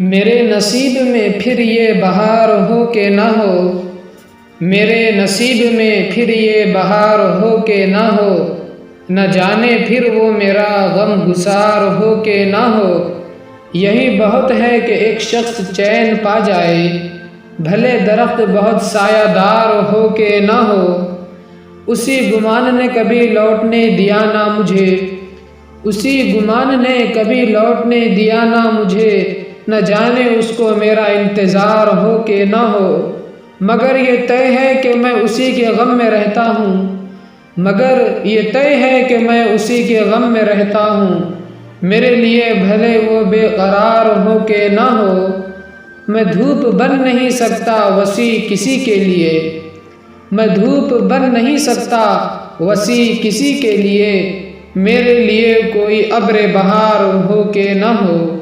میرے نصیب میں پھر یہ بہار ہو کہ نہ ہو، میرے نصیب میں پھر یہ بہار ہو کہ نہ ہو، نہ جانے پھر وہ میرا غم گسار ہو کہ نہ ہو۔ یہی بہت ہے کہ ایک شخص چین پا جائے، بھلے درخت بہت سایہ دار ہو کہ نہ ہو۔ اسی گمان نے کبھی لوٹنے دیا نہ مجھے، اسی گمان نے کبھی لوٹنے دیا نہ مجھے، نہ جانے اس کو میرا انتظار ہو کہ نہ ہو۔ مگر یہ طے ہے کہ میں اسی کے غم میں رہتا ہوں، مگر یہ طے ہے کہ میں اسی کے غم میں رہتا ہوں۔ میرے لیے بھلے وہ بے قرار ہو کہ نہ ہو، میں دھوپ بن نہیں سکتا وسیع کسی کے لیے، میں دھوپ بن نہیں سکتا وسیع کسی کے لیے، میرے لیے کوئی ابر بہار ہو کہ نہ ہو۔